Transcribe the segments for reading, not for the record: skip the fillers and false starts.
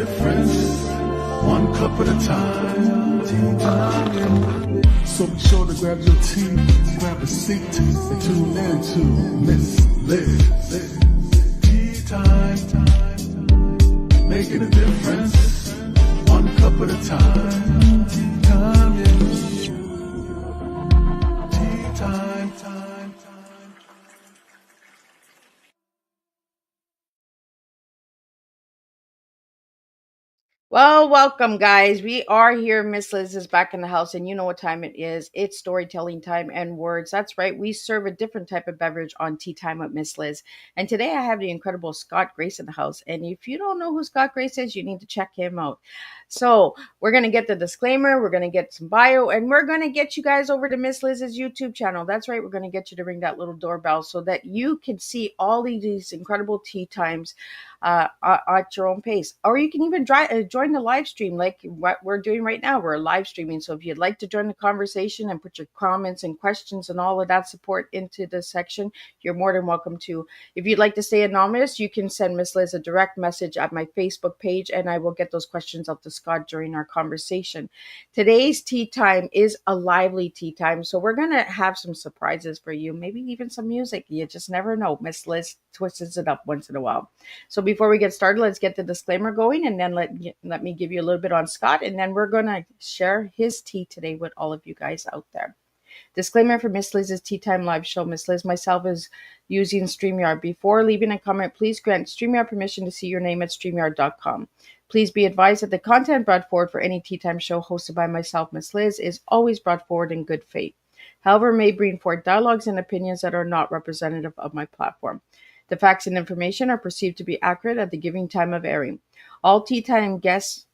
difference, one cup at a time. Tea time. So be sure to grab your tea, grab a seat, and tune in to Miss Liz. Tea time, making a difference, one cup at a time. Tea time, yeah. Tea time, time. Well, welcome, guys. We are here. Miss Liz is back in the house, and you know what time it is. It's storytelling time and words. That's right. We serve a different type of beverage on Tea Time with Miss Liz. And today I have the incredible Scott Grace in the house. And if you don't know who Scott Grace is, you need to check him out. So we're going to get the disclaimer. We're going to get some bio, and we're going to get you guys over to Miss Liz's YouTube channel. That's right. We're going to get you to ring that little doorbell so that you can see all these incredible tea times at your own pace. Or you can even join the live stream like what we're doing right now. We're live streaming. So if you'd like to join the conversation and put your comments and questions and all of that support into this section, you're more than welcome to. If you'd like to stay anonymous, you can send Miss Liz a direct message at my Facebook page, and I will get those questions out to Scott during our conversation. Today's tea time is a lively tea time. So we're going to have some surprises for you, maybe even some music. You just never know. Miss Liz twists it up once in a while. So before we get started, let's get the disclaimer going, and then let me give you a little bit on Scott, and then we're going to share his tea today with all of you guys out there. Disclaimer for Miss Liz's Tea Time live show. Miss Liz, myself, is using StreamYard. Before leaving a comment, please grant StreamYard permission to see your name at StreamYard.com. Please be advised that the content brought forward for any Tea Time show hosted by myself, Miss Liz, is always brought forward in good faith. However, may bring forth dialogues and opinions that are not representative of my platform. The facts and information are perceived to be accurate at the given time of airing. All Tea Time guests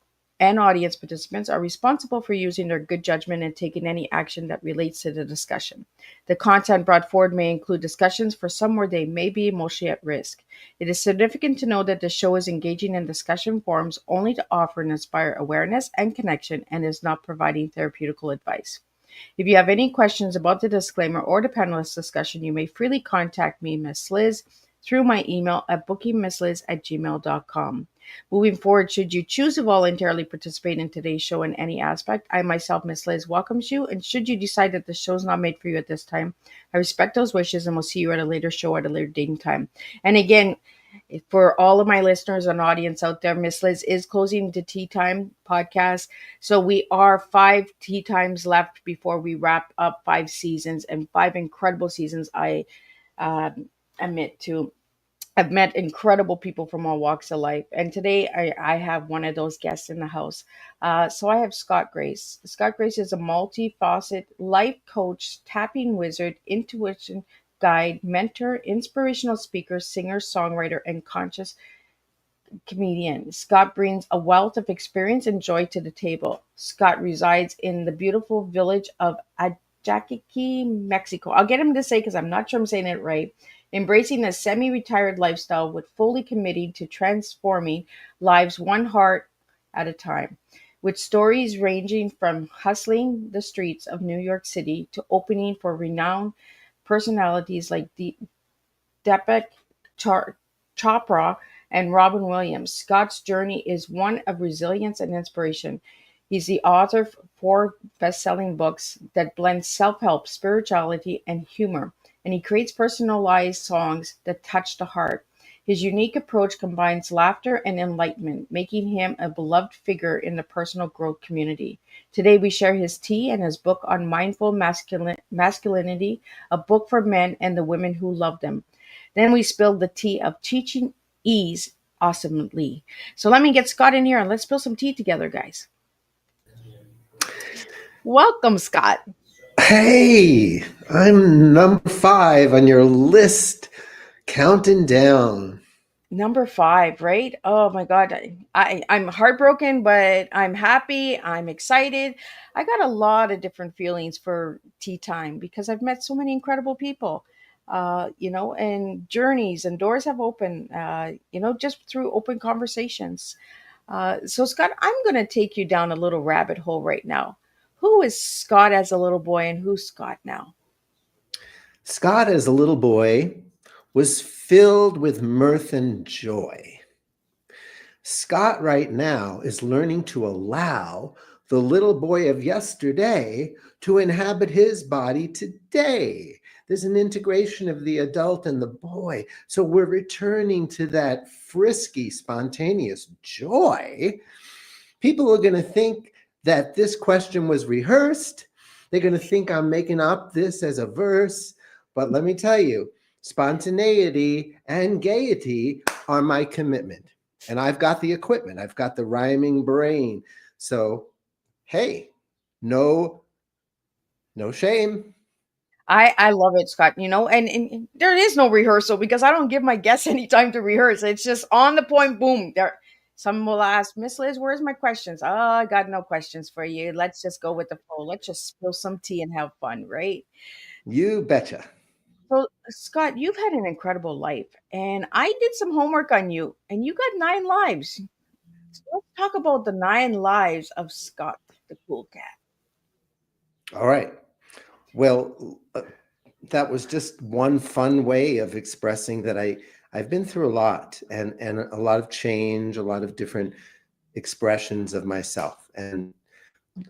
and audience participants are responsible for using their good judgment and taking any action that relates to the discussion. The content brought forward may include discussions for some where they may be emotionally at risk. It is significant to know that the show is engaging in discussion forums only to offer and inspire awareness and connection and is not providing therapeutical advice. If you have any questions about the disclaimer or the panelist discussion, you may freely contact me, Miss Liz, through my email at bookingmissliz@gmail.com. Moving forward, should you choose to voluntarily participate in today's show in any aspect, I myself, Miss Liz, welcomes you. And should you decide that the show is not made for you at this time, I respect those wishes and will see you at a later show at a later date and time. And again, for all of my listeners and audience out there, Miss Liz is closing the Tea Time podcast. So we are 5 Tea Times left before we wrap up 5 seasons and 5 incredible seasons. I admit to. I've met incredible people from all walks of life. And today I have one of those guests in the house. So I have Scott Grace. Scott Grace is a multifaceted life coach, tapping wizard, intuition guide, mentor, inspirational speaker, singer, songwriter, and conscious comedian. Scott brings a wealth of experience and joy to the table. Scott resides in the beautiful village of Ajijic, Mexico. I'll get him to say because I'm not sure I'm saying it right. Embracing a semi-retired lifestyle with fully committing to transforming lives one heart at a time. With stories ranging from hustling the streets of New York City to opening for renowned personalities like Deepak, Chopra, and Robin Williams. Scott's journey is one of resilience and inspiration. He's the author of 4 best-selling books that blend self-help, spirituality, and humor, and he creates personalized songs that touch the heart. His unique approach combines laughter and enlightenment, making him a beloved figure in the personal growth community. Today, we share his tea and his book on mindful masculinity, a book for men and the women who love them. Then we spill the tea of teaching ease awesomely. So let me get Scott in here and let's spill some tea together, guys. Welcome, Scott. Hey, I'm number 5 on your list, counting down. Number 5, right? Oh my God. I'm heartbroken, but I'm happy. I'm excited. I got a lot of different feelings for tea time because I've met so many incredible people, and journeys and doors have opened, just through open conversations. So, Scott, I'm going to take you down a little rabbit hole right now. Who is Scott as a little boy and who's Scott now? Scott, as a little boy, was filled with mirth and joy. Scott right now is learning to allow the little boy of yesterday to inhabit his body today. There's an integration of the adult and the boy. So we're returning to that frisky, spontaneous joy. People are going to think that this question was rehearsed. They're going to think I'm making up this as a verse. But let me tell you, spontaneity and gaiety are my commitment. And I've got the equipment. I've got the rhyming brain. So, hey, no shame. I love it, Scott. And there is no rehearsal because I don't give my guests any time to rehearse. It's just on the point, boom. There, some will ask, Miss Liz, where's my questions? Oh, I got no questions for you. Let's just go with the flow. Let's just spill some tea and have fun, right? You betcha. So, Scott, you've had an incredible life, and I did some homework on you, and you got 9 lives. So let's talk about the 9 lives of Scott, the cool cat. All right. Well, that was just one fun way of expressing that I've been through a lot and a lot of change, a lot of different expressions of myself. And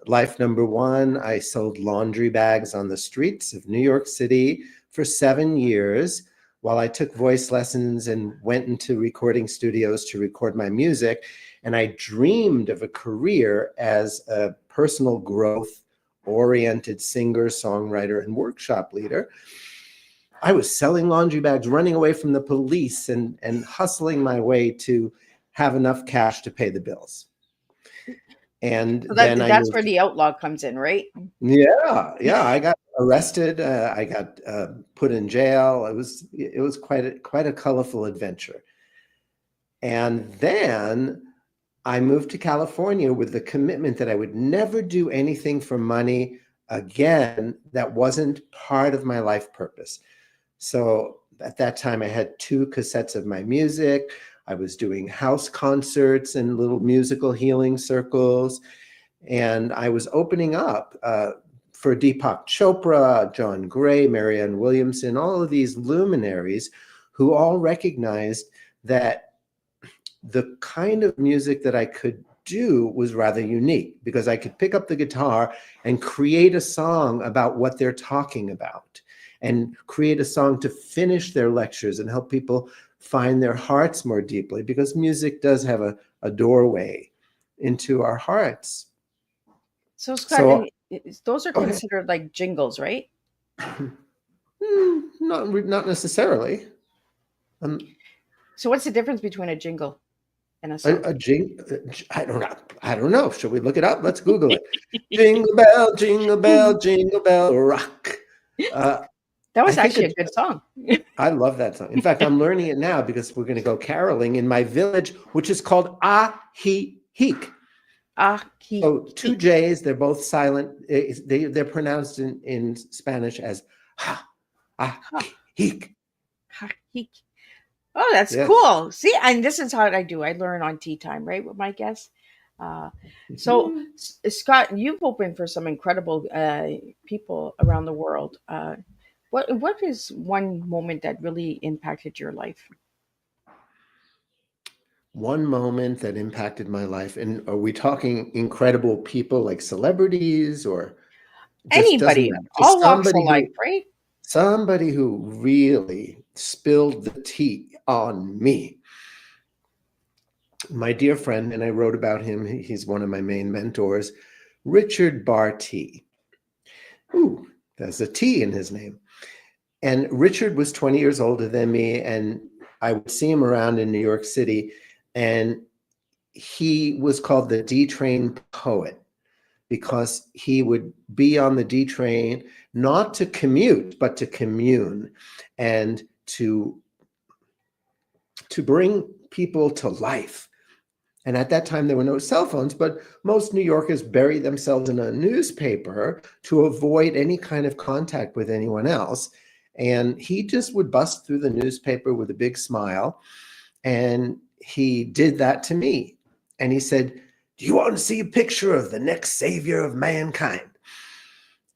life number one, I sold laundry bags on the streets of New York City for 7 years while I took voice lessons and went into recording studios to record my music. And I dreamed of a career as a personal growth oriented singer, songwriter, and workshop leader. I was selling laundry bags, running away from the police and hustling my way to have enough cash to pay the bills. And So then I that's where moved. the outlaw comes in, right? Yeah. I got arrested. I got put in jail. It was quite a colorful adventure. And then I moved to California with the commitment that I would never do anything for money again that wasn't part of my life purpose. So at that time, I had 2 cassettes of my music. I was doing house concerts and little musical healing circles. And I was opening up for Deepak Chopra, John Gray, Marianne Williamson, all of these luminaries who all recognized that the kind of music that I could do was rather unique because I could pick up the guitar and create a song about what they're talking about and create a song to finish their lectures and help people find their hearts more deeply, because music does have a doorway into our hearts. So, Scott, So, those are go ahead. considered like jingles, right? Not necessarily. So, what's the difference between a jingle and a song? I don't know. Should we look it up? Let's Google it. Jingle bell, rock. That I was think actually a good song. I love that song. In fact, I'm learning it now because we're going to go caroling in my village, which is called Ajijic. So 2 J's, they're both silent. They're pronounced in Spanish as ha, Ajijic. Oh, that's Yes. cool. See, and this is how I do. I learn on Teatime, right, with my guests. So, Scott, you've opened for some incredible people around the world. What is one moment that really impacted your life? One moment that impacted my life. And are we talking incredible people like celebrities, or just doesn't Anybody, matter? Just all walks of life, right? somebody who really spilled the tea on me. My dear friend, and I wrote about him, he's one of my main mentors, Richard Barty. Ooh, there's a T in his name. And Richard was 20 years older than me, and I would see him around in New York City, and he was called the D train poet because he would be on the D train not to commute, but to commune and to bring people to life. And at that time, there were no cell phones, but most New Yorkers buried themselves in a newspaper to avoid any kind of contact with anyone else. And he just would bust through the newspaper with a big smile. And he did that to me. And he said, "Do you want to see a picture of the next savior of mankind?"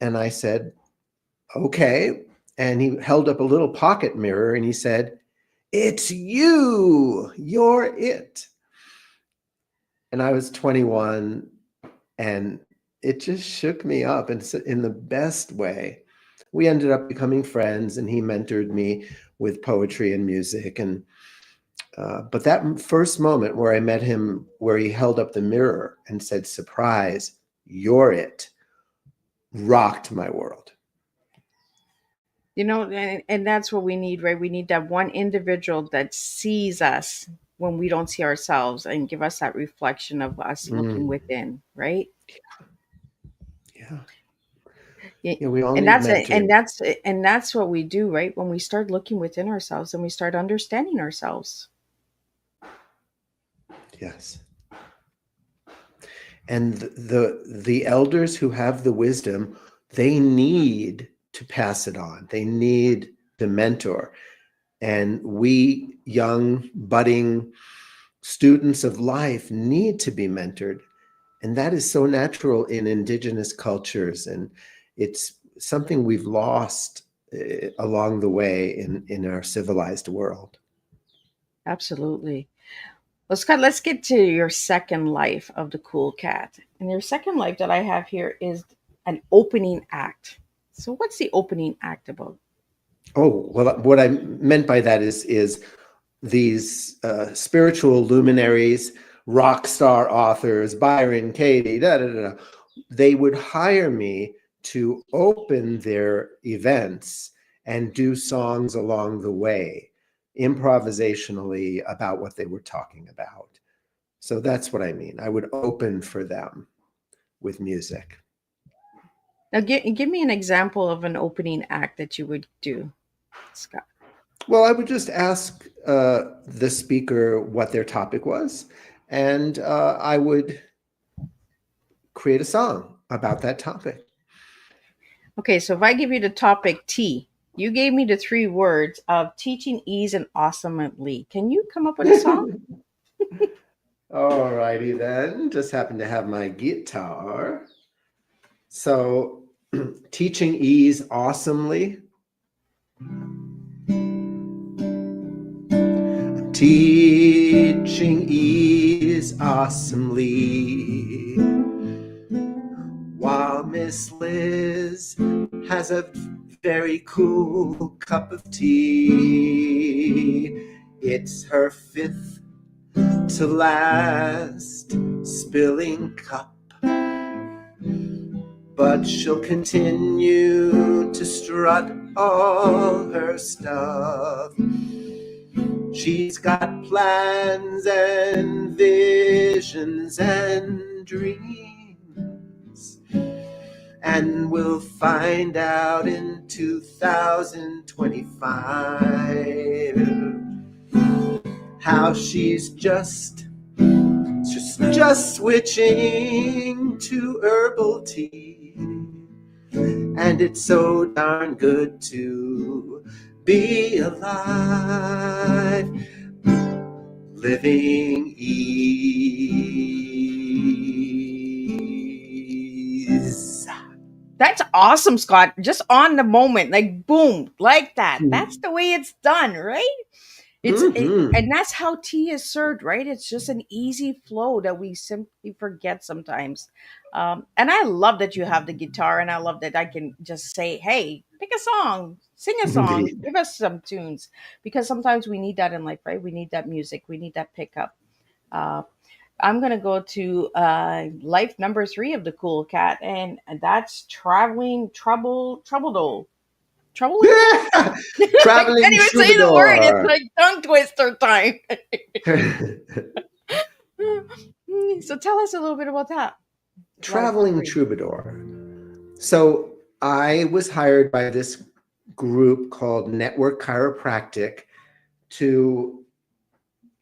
And I said, "Okay." And he held up a little pocket mirror and he said, "It's you. You're it." and I was 21, and it just shook me up in the best way. We ended up becoming friends, and he mentored me with poetry and music. And but that first moment where I met him, where he held up the mirror and said, "Surprise, you're it," rocked my world. You know, and that's what we need, right? We need that one individual that sees us when we don't see ourselves and give us that reflection of us looking Mm, within, right? yeah. Yeah. Yeah, we all And need that's it. mentoring. And that's what we do, right? When we start looking within ourselves and we start understanding ourselves. Yes. And the elders who have the wisdom, they need to pass it on. They need to mentor. And we young, budding students of life need to be mentored. And that is so natural in indigenous cultures. And it's something we've lost along the way in our civilized world. Absolutely. Well, Scott, let's get to your second life of the cool cat. And your second life that I have here is an opening act. So what's the opening act about? Oh, well, what I meant by that is these spiritual luminaries, rock star authors, Byron Katie, da, da, da, da, they would hire me to open their events and do songs along the way, improvisationally about what they were talking about. So that's what I mean. I would open for them with music. Now, give me an example of an opening act that you would do, Scott. Well, I would just ask the speaker what their topic was, and I would create a song about that topic. Okay, so if I give you the topic T, you gave me the three words of teaching ease and awesomely. Can you come up with a song? All righty then. Just happen to have my guitar. So, teaching ease awesomely. Teaching ease awesomely. While Miss Liz has a very cool cup of tea. It's her fifth to last spilling cup, but she'll continue to strut all her stuff. She's got plans and visions and dreams, and we'll find out in 2025 how she's just switching to herbal tea. And it's so darn good to be alive, living ease. That's awesome, Scott. Just on the moment, like boom, like that. That's the way it's done, right? And that's how tea is served, right? It's just an easy flow that we simply forget sometimes. And I love that you have the guitar, and I love that I can just say, "Hey, pick a song, sing a song, Indeed. give us some tunes," because sometimes we need that in life, right? We need that music, we need that pickup. Uh, I'm gonna go to life number three of the cool cat, and that's traveling troubledole. Troubling? I Traveling can't even say the word. It's troubadour. like tongue twister time. So tell us a little bit about that. Life Traveling three. troubadour. So I was hired by this group called Network Chiropractic to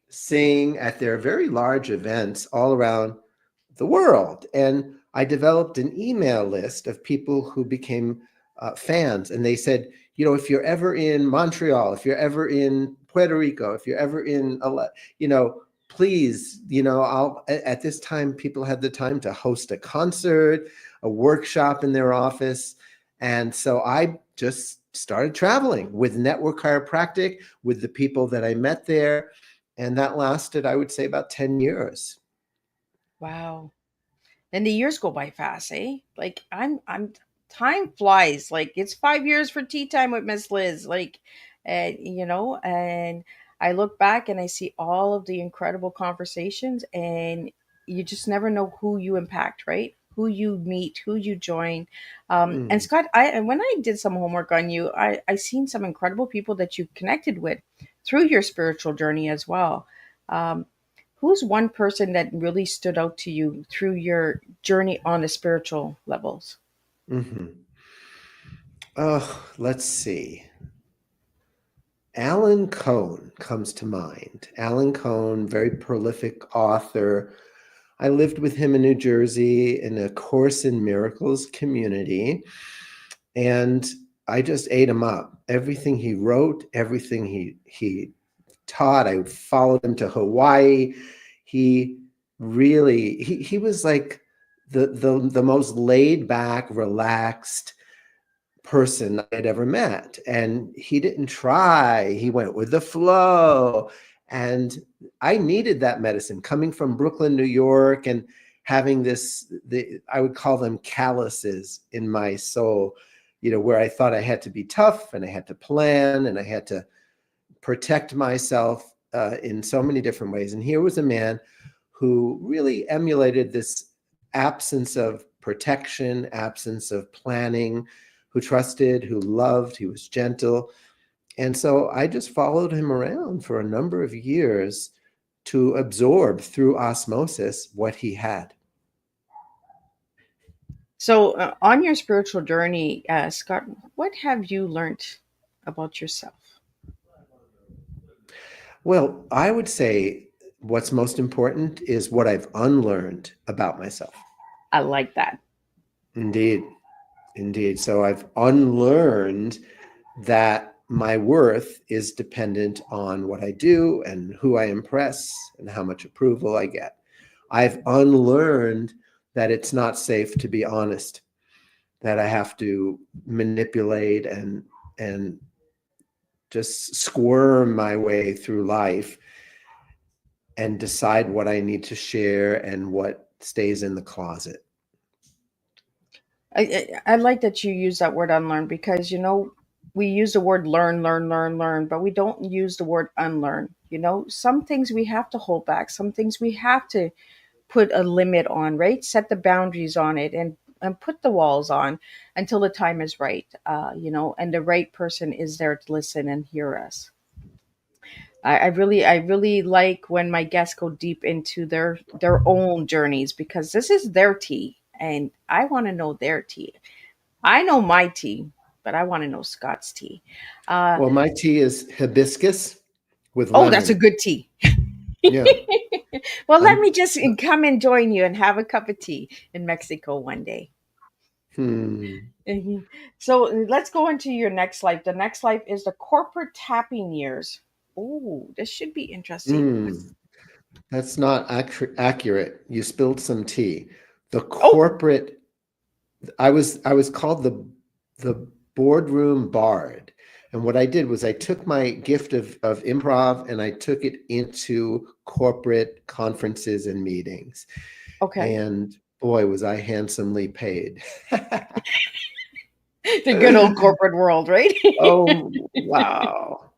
sing at their very large events all around the world. And I developed an email list of people who became fans. And they said, you know, if you're ever in Montreal, if you're ever in Puerto Rico, if you're ever in, you know, please, you know, at this time, people had the time to host a concert, a workshop in their office. And so I just started traveling with Network Chiropractic, with the people that I met there. And that lasted, I would say, about 10 years. Wow. And the years go by fast, eh? Like I'm time flies. Like it's 5 years for tea time with Miss Liz. Like and I look back and I see all of the incredible conversations, and you just never know who you impact, right? Who you meet, who you join. And Mm, Scott, and when I did some homework on you, I seen some incredible people that you connected with through your spiritual journey as well. Um, Who's one person that really stood out to you through your journey on the spiritual levels? mhm. Oh, let's see. Alan Cohn comes to mind. Alan Cohn, very prolific author. I lived with him in New Jersey in a Course in Miracles community, and I just ate him up. Everything he wrote, everything he taught, I followed him to Hawaii. He really he was like the most laid back, relaxed person I had ever met. And he didn't try, he went with the flow. And I needed that medicine coming from Brooklyn, New York, and having I would call them calluses in my soul, where I thought I had to be tough and I had to plan and I had to protect myself in so many different ways. And here was a man who really emulated this absence of protection, absence of planning, who trusted, who loved, he was gentle. And so I just followed him around for a number of years to absorb through osmosis what he had. So, on your spiritual journey, Scott, what have you learned about yourself? Well, I would say what's most important is what I've unlearned about myself. I like that. Indeed. Indeed. So I've unlearned that my worth is dependent on what I do and who I impress and how much approval I get. I've unlearned that it's not safe to be honest, that I have to manipulate and just squirm my way through life and decide what I need to share and what stays in the closet. I like that you use that word unlearn, because we use the word learn, learn, learn, learn, but we don't use the word unlearn. Some things we have to hold back, some things we have to put a limit on, right? Set the boundaries on it, and put the walls on until the time is right, and the right person is there to listen and hear us. I really like when my guests go deep into their own journeys, because this is their tea, and I want to know their tea. I know my tea, but I want to know Scott's tea. Uh, Well, my tea is hibiscus with oh, that's a lemon. good tea. Yeah. Well, let I'm, me just come and join you and have a cup of tea in Mexico one day. hmm. Mhm. So let's go into your next life. The next life is the corporate tapping years. Oh, this should be interesting. That's not accurate. You spilled some tea. The Oh, corporate, I was called the boardroom bard. And what I did was I took my gift of improv and I took it into corporate conferences and meetings. okay. And boy, was I handsomely paid. The good old corporate world, right? Oh, wow.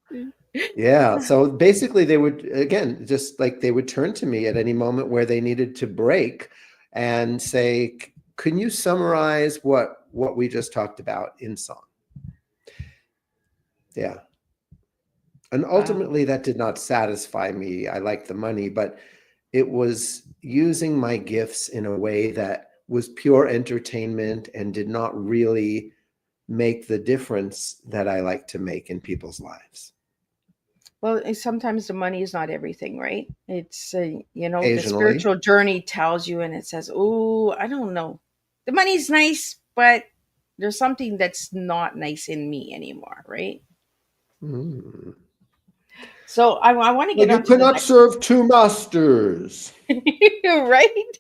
Yeah. So basically, they would, again, just like they would turn to me at any moment where they needed to break and say, can you summarize what we just talked about in song? Yeah. And Wow. ultimately, that did not satisfy me. I liked the money, but it was using my gifts in a way that was pure entertainment and did not really make the difference that I like to make in people's lives. Well, sometimes the money is not everything, right? It's, the Occasionally. spiritual journey tells you, and it says, oh, I don't know. The money's nice, but there's something that's not nice in me anymore, right? Mm. So I want to Well, get you on to the cannot next, serve two masters. right?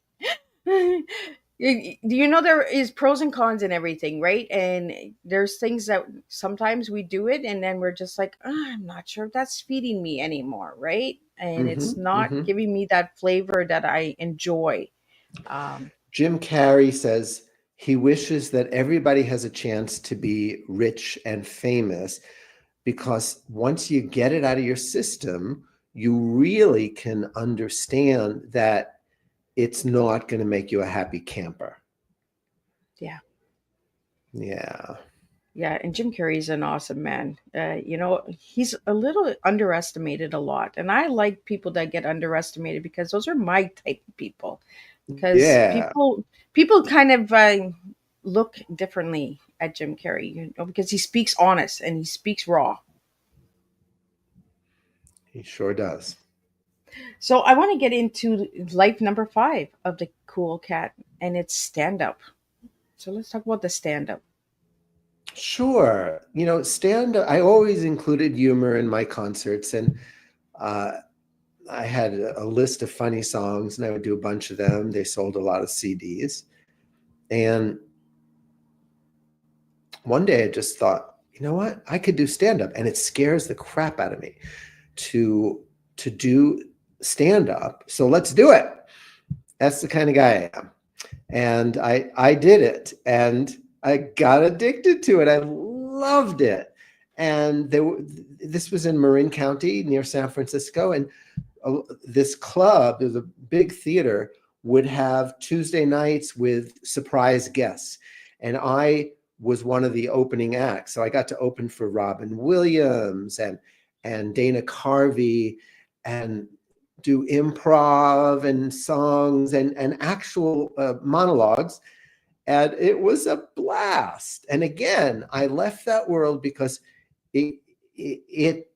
There is pros and cons in everything, right? And there's things that sometimes we do it and then we're just like, I'm not sure if that's feeding me anymore, right? And it's Hmm. not Hmm. giving me that flavor that I enjoy. Um, Jim Carrey says he wishes that everybody has a chance to be rich and famous, because once you get it out of your system, you really can understand that it's not going to make you a happy camper. yeah. Yeah. Yeah, and Jim Carrey's an awesome man. He's a little underestimated a lot, and I like people that get underestimated because those are my type of people. Because Yeah. people kind of look differently at Jim Carrey, because he speaks honest and he speaks raw. He sure does. So I want to get into life number 5 of the cool cat, and it's stand up. So let's talk about the stand up. Sure. Stand up, I always included humor in my concerts, and uh, I had a list of funny songs, and I would do a bunch of them. They sold a lot of CDs. And one day I just thought, you know what? I could do stand up, and it scares the crap out of me to do stand up. So let's do it. That's the kind of guy I am. And I did it, and I got addicted to it. I loved it. And this was in Marin County near San Francisco, and this club, there's a big theater, would have Tuesday nights with surprise guests. And I was one of the opening acts. So I got to open for Robin Williams and Dana Carvey, and do improv and songs and actual monologues. And it was a blast. And again, I left that world because it, it,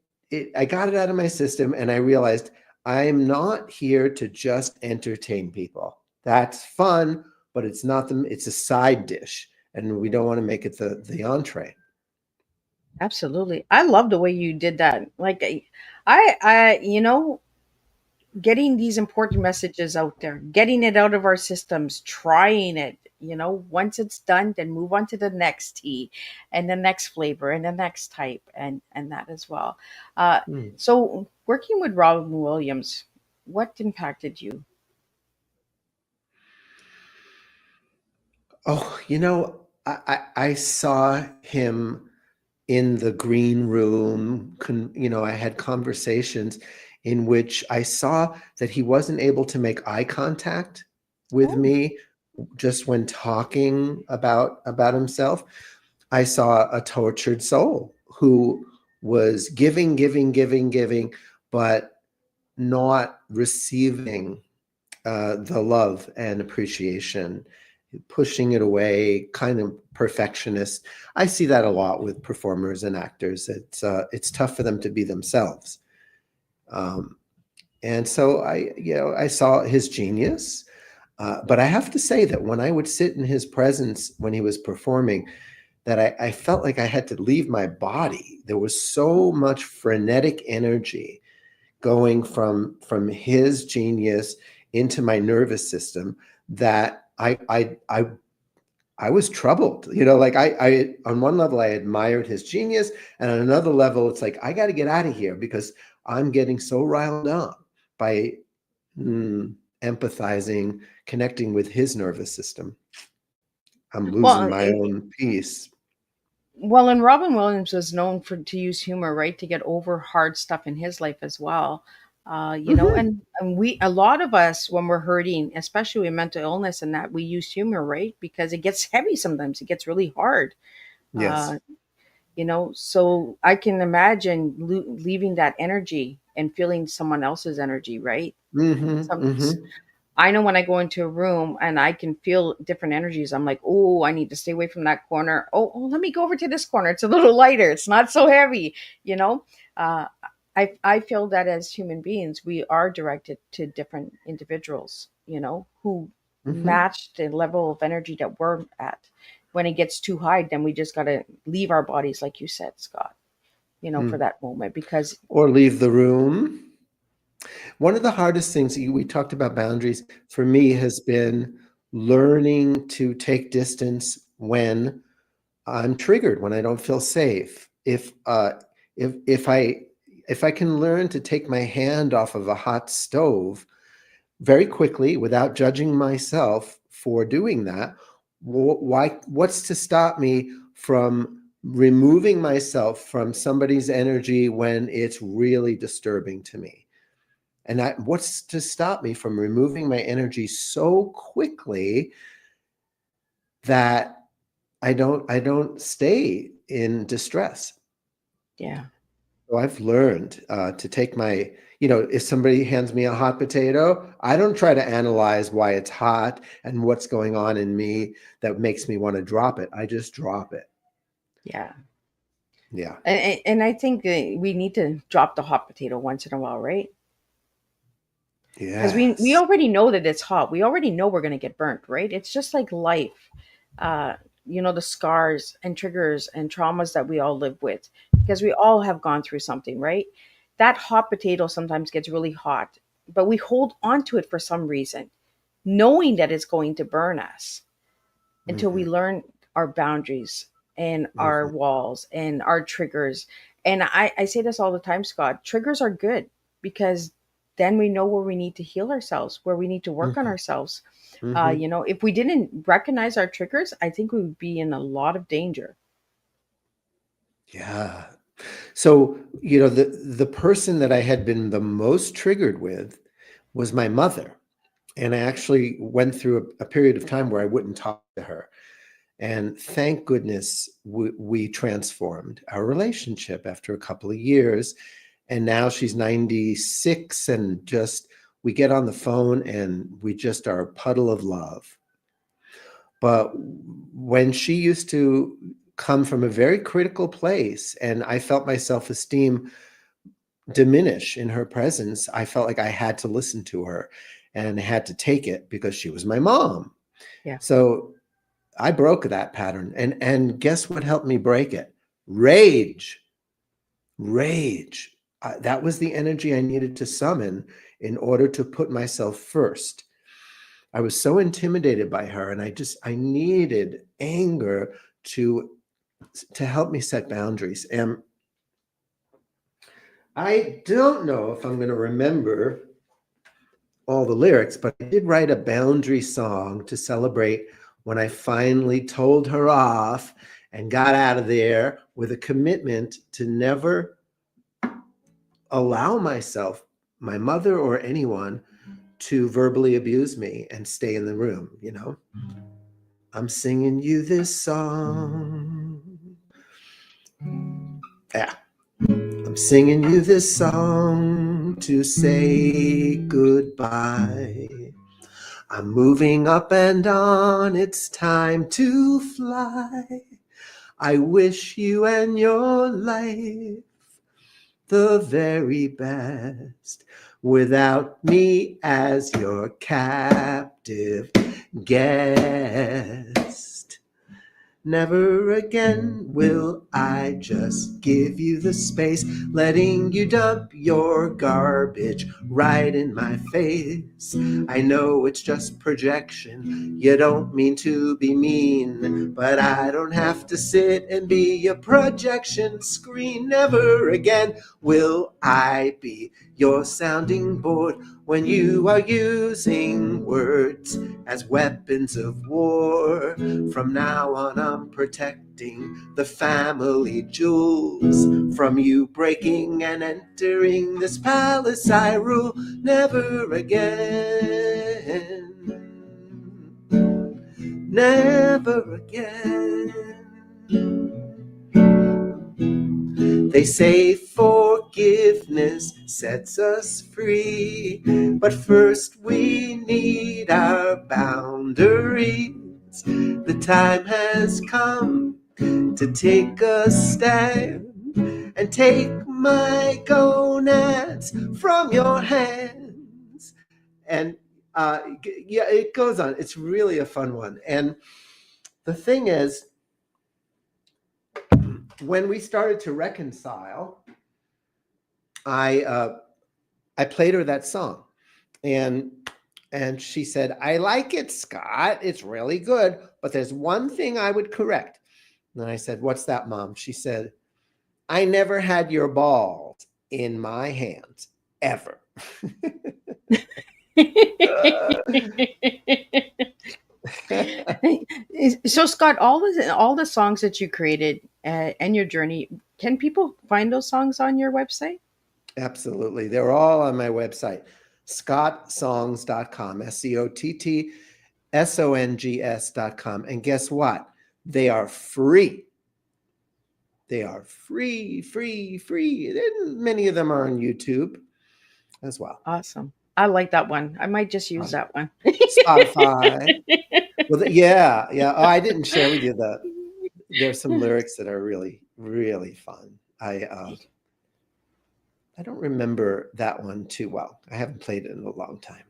I got it out of my system, and I realized I'm not here to just entertain people. That's fun, but it's not it's a side dish, and we don't want to make it the entree. Absolutely. I love the way you did that. Like getting these important messages out there, getting it out of our systems, trying it, once it's done, then move on to the next tea and the next flavor and the next type and that as well. Uh, Hmm. so working with Robin Williams, what impacted you? Oh, I saw him in the green room. I had conversations in which I saw that he wasn't able to make eye contact with Oh, me just when talking about himself. I saw a tortured soul who was giving, giving, giving, giving, but not receiving the love and appreciation, pushing it away, kind of perfectionist. I see that a lot with performers and actors. It's tough for them to be themselves. Um, and so I saw his genius. But I have to say that when I would sit in his presence when he was performing, that I felt like I had to leave my body. There was so much frenetic energy going from his genius into my nervous system that I was troubled. Like I on one level I admired his genius, and on another level it's like I got to get out of here because I'm getting so riled up by empathizing, connecting with his nervous system. I'm losing well, my own peace. and Robin Williams was known for to use humor, right, to get over hard stuff in his life as well. Mhm. And we, a lot of us, when we're hurting, especially with mental illness, and that we use humor, right, because it gets heavy sometimes. It gets really hard. Yes. Uh, so I can imagine leaving that energy and feeling someone else's energy, right? Mhm. Some Mhm. I know when I go into a room and I can feel different energies, I'm like, oh, I need to stay away from that corner. Oh, let me go over to this corner. It's a little lighter. It's not so heavy, you know? Uh, I feel that as human beings, we are directed to different individuals, who Mhm. match the level of energy that we're at. When it gets too high, then we just got to leave our bodies, like you said, Scott, for Mm. that moment because, Or leave the room. One of the hardest things we talked about boundaries for me has been learning to take distance when I'm triggered, when I don't feel safe. If I can learn to take my hand off of a hot stove, very quickly without judging myself for doing that. What's to stop me from removing myself from somebody's energy when it's really disturbing to me? And what's to stop me from removing my energy so quickly that I don't stay in distress? Yeah. So I've learned to take my, if somebody hands me a hot potato, I don't try to analyze why it's hot and what's going on in me that makes me want to drop it. I just drop it. Yeah. Yeah. And I think we need to drop the hot potato once in a while, right? Because we Yes. already know that it's hot. We already know we're going to get burnt, right? It's just like life. uh the scars and triggers and traumas that we all live with, because we all have gone through something, right? That hot potato sometimes gets really hot, but we hold on to it for some reason, knowing that it's going to burn us, until we Hmm. learn our boundaries and our Hmm. walls and our triggers. And I say this all the time, Scott: triggers are good, because then we know where we need to heal ourselves, where we need to work on Hmm. ourselves. Hmm. If we didn't recognize our triggers, I think we would be in a lot of danger. Yeah. So, the person that I had been the most triggered with was my mother. And I actually went through a period of time where I wouldn't talk to her. And thank goodness we transformed our relationship after a couple of years. And now she's 96, and just we get on the phone and we just are a puddle of love. But when she used to come from a very critical place and I felt my self-esteem diminish in her presence, I felt like I had to listen to her and had to take it because she was my mom. Yeah. So I broke that pattern. And guess what helped me break it? Rage. Rage. That was the energy I needed to summon in order to put myself first. I was so intimidated by her, and I needed anger to help me set boundaries. And I don't know if I'm going to remember all the lyrics, but I did write a boundary song to celebrate when I finally told her off and got out of there with a commitment to never allow myself, my mother or anyone, to verbally abuse me and stay in the room. I'm singing you this song. Yeah. I'm singing you this song to say goodbye. I'm moving up and on, it's time to fly. I wish you and your life the very best, without me as your captive guest. Never again will I just give you the space, letting you dump your garbage right in my face. I know it's just projection, you don't mean to be mean, but I don't have to sit and be a projection screen. Never again will I be your sounding board when you are using words as weapons of war. From now on, I'm protecting the family jewels from you breaking and entering this palace I rule. Never again, never again. They say forgiveness sets us free, but first we need our boundaries. The time has come to take a stand and take my gonads from your hands. And yeah, it goes on. It's really a fun one. And the thing is, when we started to reconcile, I played her that song, and she said, "I like it, Scott. It's really good, but there's one thing I would correct." And I said, "What's that, Mom?" She said, "I never had your balls in my hands ever." So Scott, all the songs that you created and your journey, can people find those songs on your website? Absolutely. They're all on my website, scottsongs.com, SCOTTSONGS.com. And guess what? They are free. They are free, free, free. And many of them are on YouTube as well. Awesome. I like that one. I might just use that one. Spotify. Well, yeah, yeah. Oh, I didn't share with you there's some lyrics that are really, really fun. I don't remember that one too well. I haven't played it in a long time.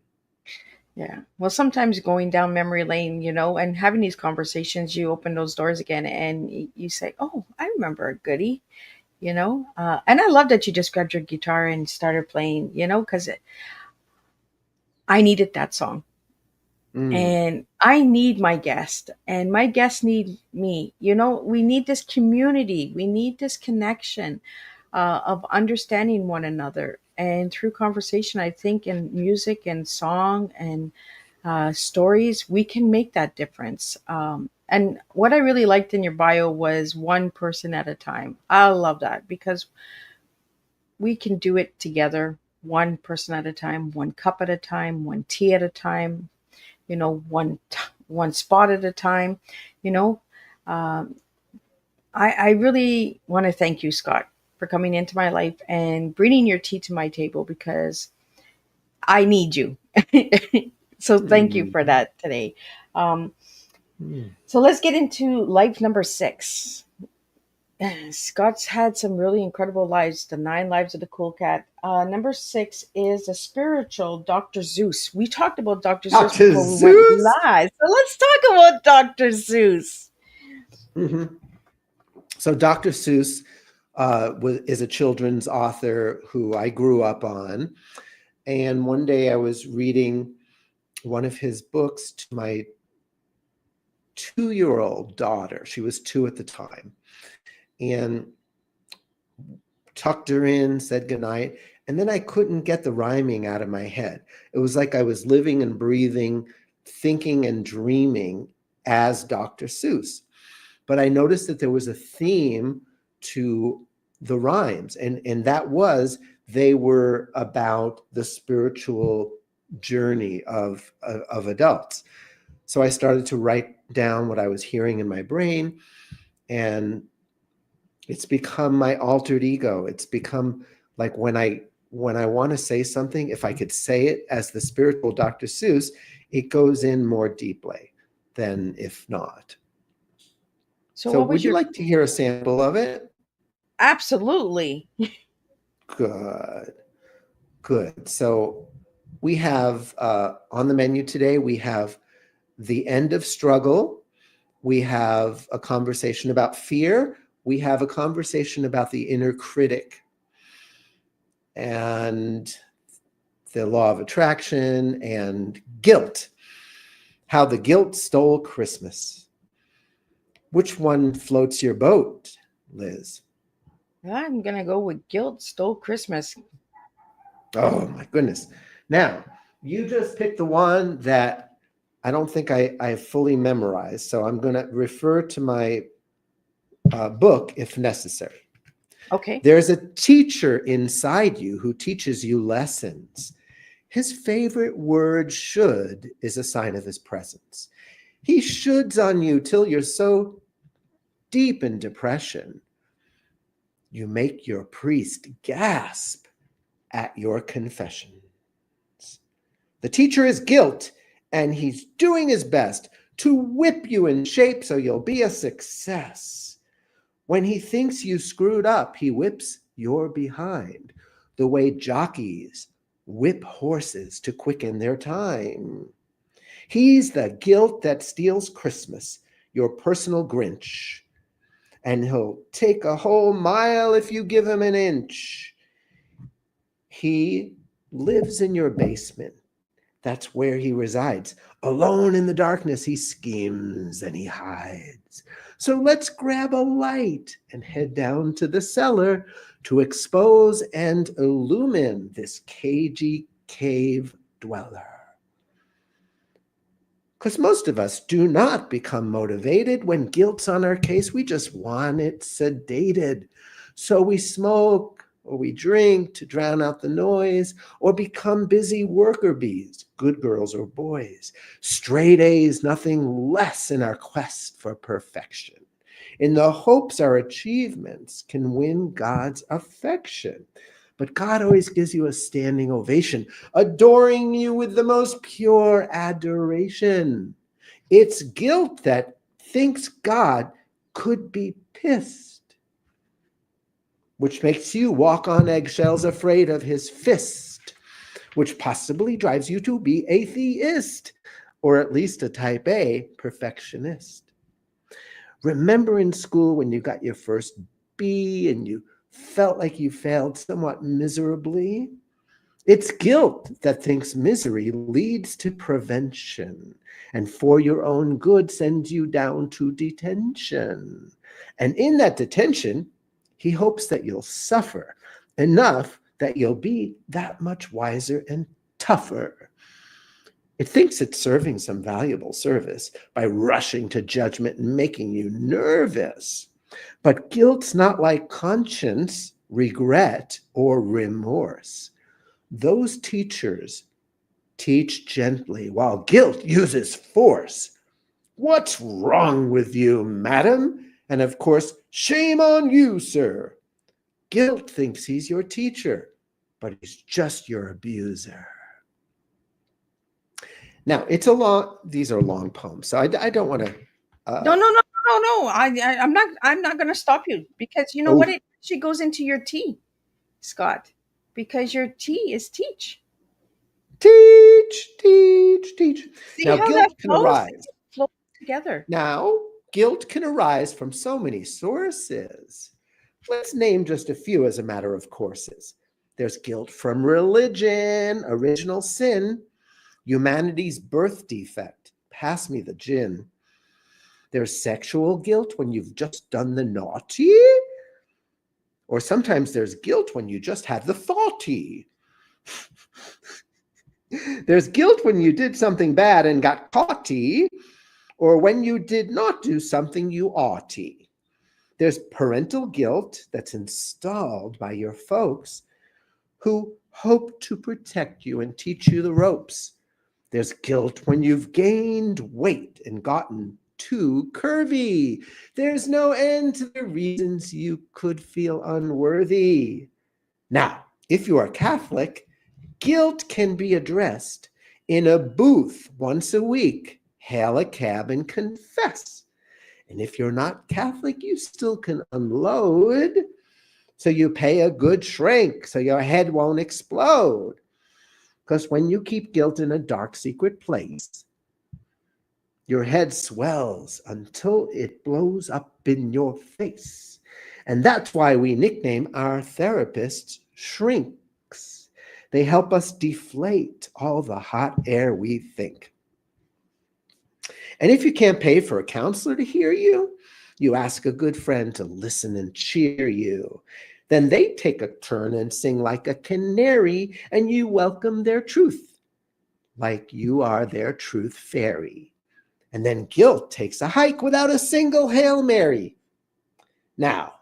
Yeah. Well, sometimes going down memory lane, and having these conversations, you open those doors again and you say, oh, I remember a goodie, And I love that you just grabbed your guitar and started playing, because I needed that song. And I need my guest, and my guests need me. We need this community. We need this connection of understanding one another. And through conversation, I think in music and song and stories, we can make that difference. And what I really liked in your bio was one person at a time. I love that because we can do it together, one person at a time, one cup at a time, one tea at a time, one spot at a time. You know, um, I really want to thank you, Scott, for coming into my life and bringing your tea to my table because I need you. So thank you for that today. Um, so let's get into life number 6. Scott's had some really incredible lives, the 9 lives of the cool cat. Number 6 is a spiritual Dr. Zeus. We talked about Dr. Zeus Dr. before we went Zeus? live. So let's talk about Dr. Zeus. So Dr. Seuss is a children's author who I grew up on. And one day I was reading one of his books to my 2-year-old daughter. She was 2 at the time. And tucked her in, said goodnight. And then I couldn't get the rhyming out of my head. It was like I was living and breathing, thinking and dreaming as Dr. Seuss. But I noticed that there was a theme to the rhymes. And that was they were about the spiritual journey of adults. So I started to write down what I was hearing in my brain, and it's become my altered ego. It's become like when I want to say something, if I could say it as the spiritual Dr. Seuss, it goes in more deeply than if not. So would you like to hear a sample of it? Absolutely. Good. Good. So we have on the menu today, we have the end of struggle. We have a conversation about fear. We have a conversation about the inner critic and the law of attraction and guilt, how the guilt stole Christmas. Which one floats your boat, Liz? I'm going to go with guilt stole Christmas. Oh, my goodness. Now, you just picked the one that I don't think I fully memorized, so I'm going to refer to my book if necessary. Okay. There's a teacher inside you who teaches you lessons. His favorite word should is a sign of his presence. He shoulds on you till you're so deep in depression. You make your priest gasp at your confessions. The teacher is guilt, and he's doing his best to whip you in shape so you'll be a success. When he thinks you screwed up, he whips your behind, the way jockeys whip horses to quicken their time. He's the guilt that steals Christmas, your personal Grinch. And he'll take a whole mile if you give him an inch. He lives in your basement. That's where he resides. Alone in the darkness, he schemes and he hides. So let's grab a light and head down to the cellar to expose and illumine this cagey cave dweller. Because most of us do not become motivated when guilt's on our case. We just want it sedated. So we smoke or we drink to drown out the noise, or become busy worker bees, good girls or boys. Straight A's, nothing less in our quest for perfection, in the hopes our achievements can win God's affection. But God always gives you a standing ovation, adoring you with the most pure adoration. It's guilt that thinks God could be pissed, which makes you walk on eggshells afraid of his fist, which possibly drives you to be a theist, or at least a type A perfectionist. Remember in school when you got your first B and you felt like you failed somewhat miserably? It's guilt that thinks misery leads to prevention, and for your own good sends you down to detention. And in that detention, he hopes that you'll suffer enough that you'll be that much wiser and tougher. It thinks it's serving some valuable service by rushing to judgment and making you nervous. But guilt's not like conscience, regret, or remorse. Those teachers teach gently, while guilt uses force. What's wrong with you, madam? And of course, shame on you, sir. Guilt thinks he's your teacher, but he's just your abuser. Now, these are long poems, so I don't want to. No. I'm not going to stop you, because you know what? It actually goes into your T, Scott, because your T is teach. Teach. See Now, how guilt that can arise. flows together. Now, guilt can arise from so many sources. Let's name just a few as a matter of courses. There's guilt from religion, original sin, humanity's birth defect, pass me the gin. There's sexual guilt when you've just done the naughty, or sometimes there's guilt when you just had the thoughty. There's guilt when you did something bad and got caughty, or when you did not do something you oughty. There's parental guilt that's installed by your folks who hope to protect you and teach you the ropes. There's guilt when you've gained weight and gotten too curvy. There's no end to the reasons you could feel unworthy. Now, if you are Catholic, guilt can be addressed in a booth once a week. Hail a cab and confess. And if you're not Catholic, you still can unload. So you pay a good shrink so your head won't explode. Because when you keep guilt in a dark, secret place, your head swells until it blows up in your face. And that's why we nickname our therapists shrinks. They help us deflate all the hot air we think. And if you can't pay for a counselor to hear you, you ask a good friend to listen and cheer you. Then they take a turn and sing like a canary, and you welcome their truth, like you are their truth fairy. And then guilt takes a hike without a single Hail Mary. Now,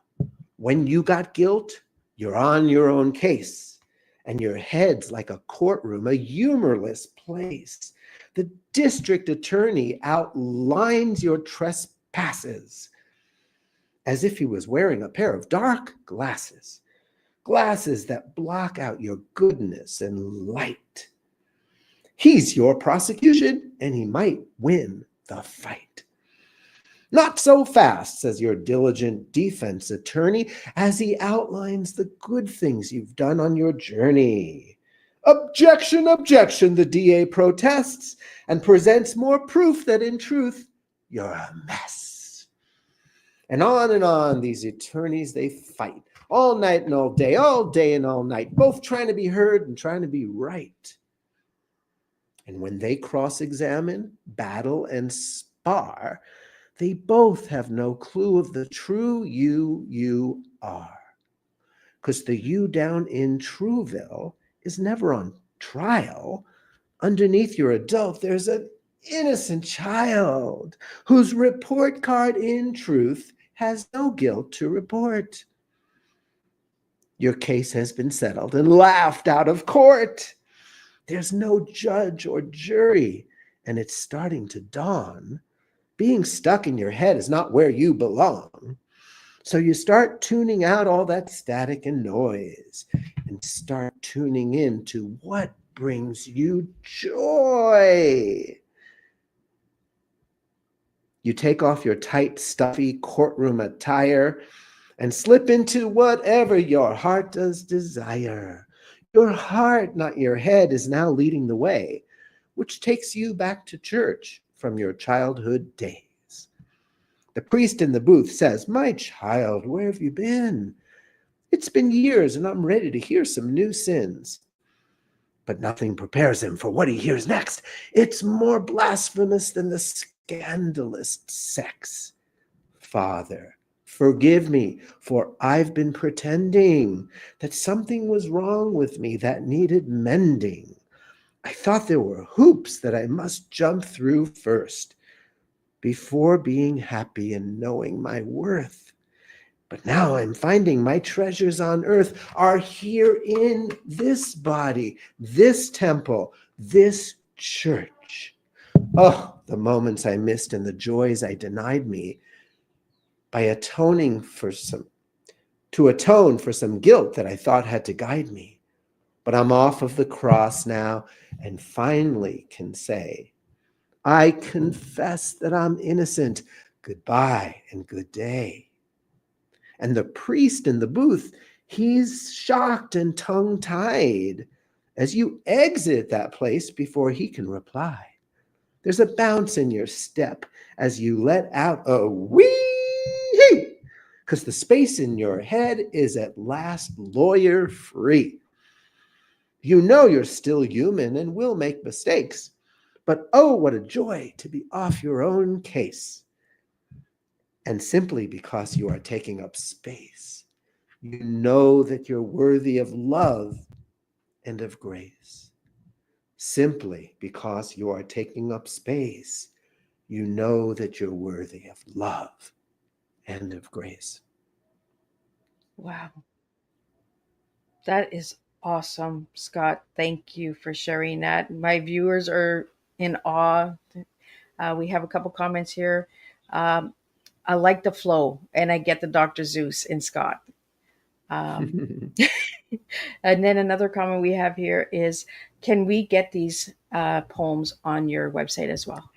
when you got guilt, you're on your own case, and your head's like a courtroom, a humorless place. The district attorney outlines your trespasses as if he was wearing a pair of dark glasses, glasses that block out your goodness and light. He's your prosecution, and he might win the fight. Not so fast, says your diligent defense attorney, as he outlines the good things you've done on your journey. Objection, objection, the DA protests and presents more proof that in truth, you're a mess. And on these attorneys, they fight all night and all day and all night, both trying to be heard and trying to be right. And when they cross-examine, battle, and spar, they both have no clue of the true you are. Because the you down in Trueville is never on trial. Underneath your adult, there's an innocent child whose report card in truth has no guilt to report. Your case has been settled and laughed out of court. There's no judge or jury, and it's starting to dawn. Being stuck in your head is not where you belong. So you start tuning out all that static and noise and start tuning in to what brings you joy. You take off your tight, stuffy courtroom attire and slip into whatever your heart does desire. Your heart, not your head, is now leading the way, which takes you back to church from your childhood days. The priest in the booth says, "My child, where have you been? It's been years and I'm ready to hear some new sins." But nothing prepares him for what he hears next. It's more blasphemous than the scandalous sex. "Father, forgive me, for I've been pretending that something was wrong with me that needed mending. I thought there were hoops that I must jump through first before being happy and knowing my worth. But now I'm finding my treasures on earth are here in this body, this temple, this church." Oh, the moments I missed and the joys I denied me by atone for some guilt that I thought had to guide me. But I'm off of the cross now and finally can say, "I confess that I'm innocent. Goodbye and good day." And the priest in the booth, he's shocked and tongue-tied as you exit that place before he can reply. There's a bounce in your step as you let out a wee, because the space in your head is at last lawyer-free. You know you're still human and will make mistakes, but oh, what a joy to be off your own case. And simply because you are taking up space, you know that you're worthy of love and of grace. Simply because you are taking up space, you know that you're worthy of love and of grace. Wow. That is awesome, Scott. Thank you for sharing that. My viewers are in awe. We have a couple comments here. Um, I like the flow, and I get the Dr. Zeus in Scott. Um, and then another comment we have here is, can we get these poems on your website as well?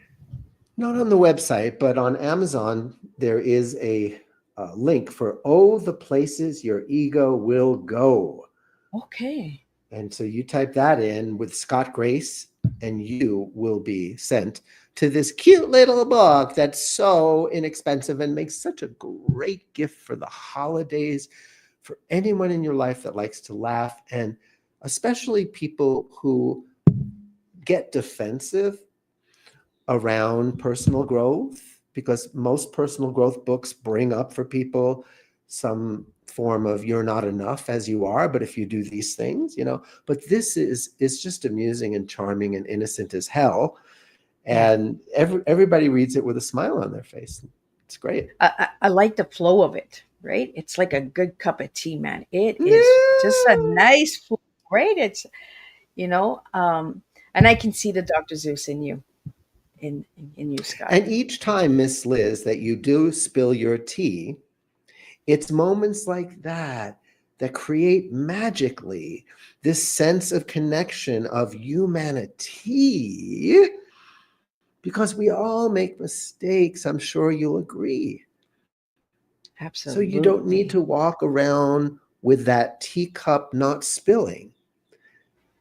Not on the website, but on Amazon, there is a link for "Oh, the Places Your Ego Will Go." Okay. And so you type that in with Scott Grace, and you will be sent to this cute little book that's so inexpensive and makes such a great gift for the holidays, for anyone in your life that likes to laugh, and especially people who get defensive around personal growth, because most personal growth books bring up for people some form of "you're not enough as you are, but if you do these things," but this is just amusing and charming and innocent as hell, and everybody reads it with a smile on their face. It's great. I like the flow of it, right? It's like a good cup of tea, man. It is just a nice flow, right? It's, and I can see the Dr. Zeus in you, in you, Scott. And each time, Miss Liz, that you do spill your tea, it's moments like that that create magically this sense of connection, of humanity, because we all make mistakes. I'm sure you'll agree. Absolutely. So you don't need to walk around with that teacup not spilling.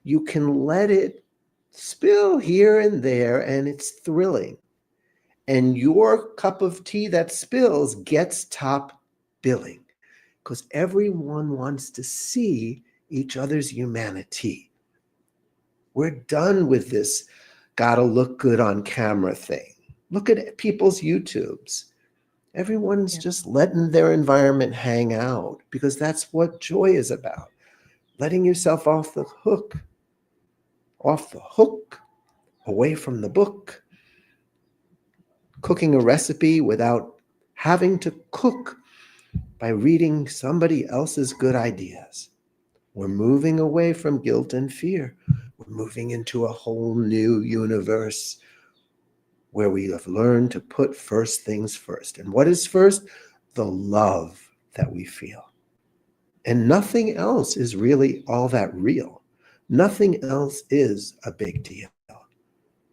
You can let it spill here and there, and it's thrilling. And your cup of tea that spills gets top billing, because everyone wants to see each other's humanity. We're done with this gotta look good on camera thing. Look at people's YouTubes. Everyone's just letting their environment hang out, because that's what joy is about. Letting yourself off the hook, away from the book, cooking a recipe without having to cook, by reading somebody else's good ideas. We're moving away from guilt and fear. We're moving into a whole new universe where we have learned to put first things first. And what is first? The love that we feel. And nothing else is really all that real. Nothing else is a big deal.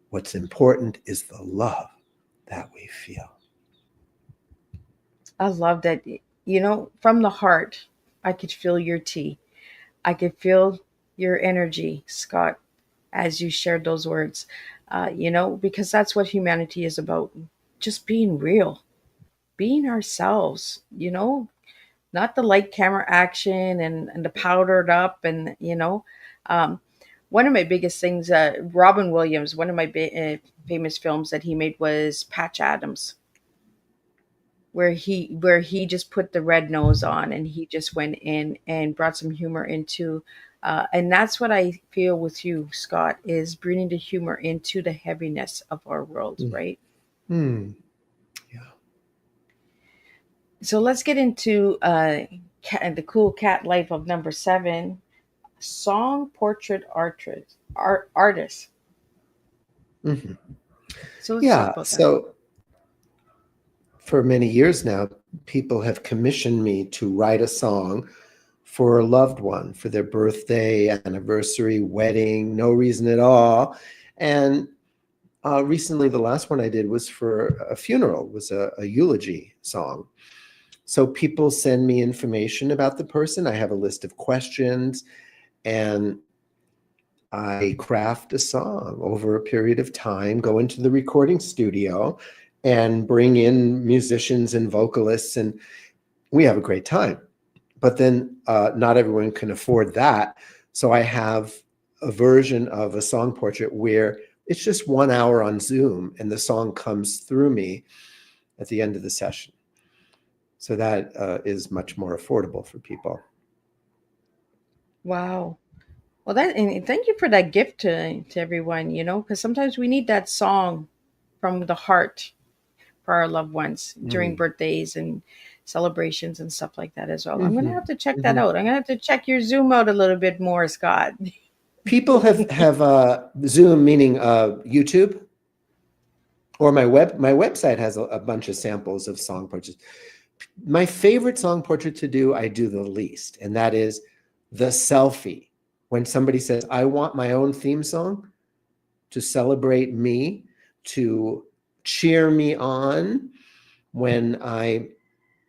What's important is the love that we feel. I love that. From the heart, I could feel your tea. I could feel your energy, Scott, as you shared those words. Because that's what humanity is about. Just being real, being ourselves, not the light camera action and the powdered up. And, um, one of my biggest things, Robin Williams, one of my famous films that he made was Patch Adams, where he just put the red nose on and he just went in and brought some humor into, and that's what I feel with you, Scott, is bringing the humor into the heaviness of our world, Mm. right? Yeah. So let's get into the cool cat life of number 7, song portrait artist. hmm So let's talk Yeah. about that. So for many years now, people have commissioned me to write a song for a loved one, for their birthday, anniversary, wedding, no reason at all. And recently, the last one I did was for a funeral, was a eulogy song. So people send me information about the person. I have a list of questions, and I craft a song over a period of time, go into the recording studio and bring in musicians and vocalists, and we have a great time. But then not everyone can afford that. So I have a version of a song portrait where it's just 1 hour on Zoom and the song comes through me at the end of the session. So that is much more affordable for people. Wow. Well, and thank you for that gift to everyone, because sometimes we need that song from the heart for our loved ones during Mm. birthdays and celebrations and stuff like that as well. I'm going to hmm have to check that hmm out. I'm going to have to check your Zoom out a little bit more, Scott. People have Zoom, meaning YouTube, or my website has a bunch of samples of song portraits. My favorite song portrait to do, I do the least, and that is the selfie. When somebody says, I want my own theme song to celebrate me, to cheer me on when I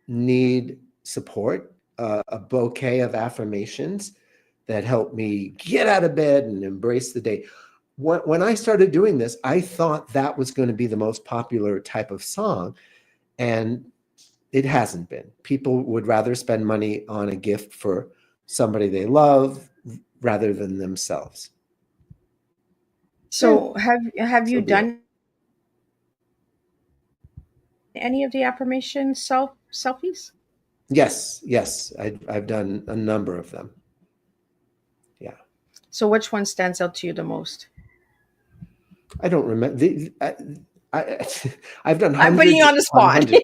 need support, a bouquet of affirmations that help me get out of bed and embrace the day. When I started doing this, I thought that was going to be the most popular type of song, and it hasn't been. People would rather spend money on a gift for somebody they love rather than themselves. So have you So be it. done any of the affirmation selfies? Yes, I've done a number of them. Yeah, So which one stands out to you the most? I don't remember. I, I've done I'm putting you hundreds on the upon spot. hundreds.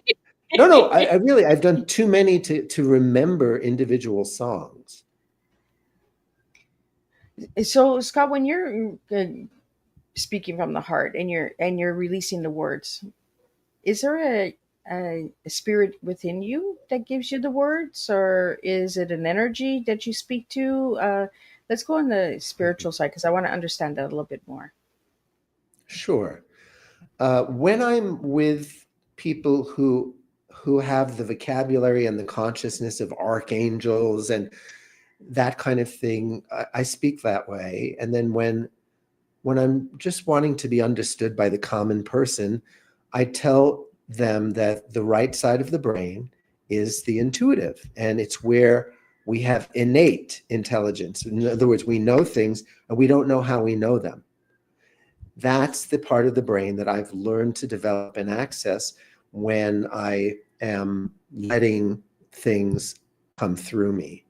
No, I really, I've done too many to remember individual songs. So Scott, when you're speaking from the heart and you're releasing the words, is there a spirit within you that gives you the words, or is it an energy that you speak to? Let's go on the spiritual side because I want to understand that a little bit more. Sure. When I'm with people who have the vocabulary and the consciousness of archangels and that kind of thing, I speak that way. And then when I'm just wanting to be understood by the common person, I tell them that the right side of the brain is the intuitive, and it's where we have innate intelligence. In other words, we know things and we don't know how we know them. That's the part of the brain that I've learned to develop and access when I am letting things come through me.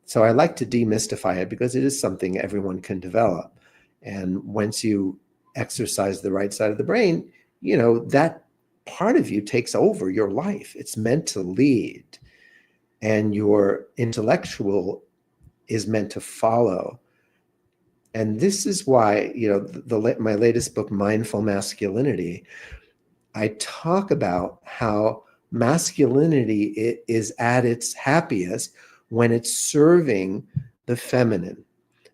So I like to demystify it because it is something everyone can develop. And once you exercise the right side of the brain, that part of you takes over your life. It's meant to lead, and your intellectual is meant to follow. And this is why, my latest book, Mindful Masculinity, I talk about how masculinity is at its happiest when it's serving the feminine.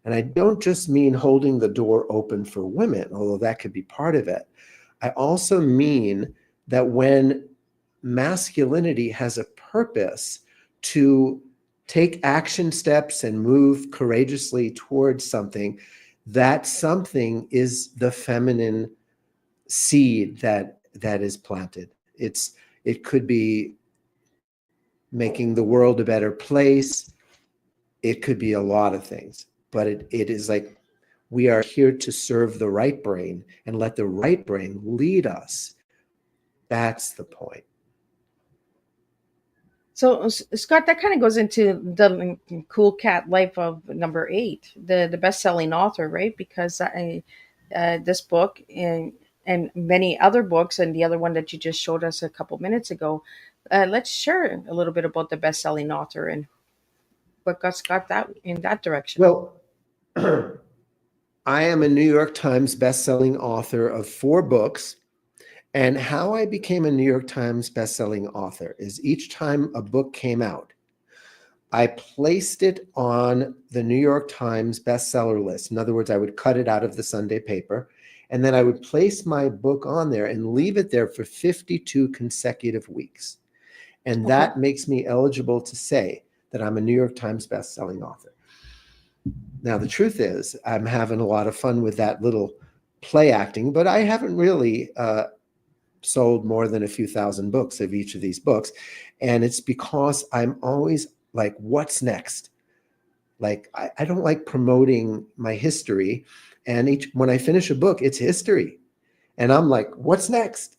And I don't just mean holding the door open for women, although that could be part of it. I also mean that when masculinity has a purpose to take action steps and move courageously towards something, that something is the feminine seed that is planted. It could be making the world a better place. It could be a lot of things, but it is like we are here to serve the right brain and let the right brain lead us. That's the point. So, Scott, that kind of goes into the cool cat life of number 8, the best-selling author, right? Because this book and many other books, and the other one that you just showed us a couple minutes ago, let's share a little bit about the best-selling author and what got Scott that in that direction. Well, I am a New York Times best-selling author of 4 books. And how I became a New York Times best-selling author is each time a book came out, I placed it on the New York Times bestseller list. In other words, I would cut it out of the Sunday paper, and then I would place my book on there and leave it there for 52 consecutive weeks. And that makes me eligible to say that I'm a New York Times bestselling author. Now, the truth is, I'm having a lot of fun with that little play acting, but I haven't really sold more than a few thousand books of each of these books. And it's because I'm always like, what's next? Like, I don't like promoting my history. And when I finish a book, it's history. And I'm like, what's next?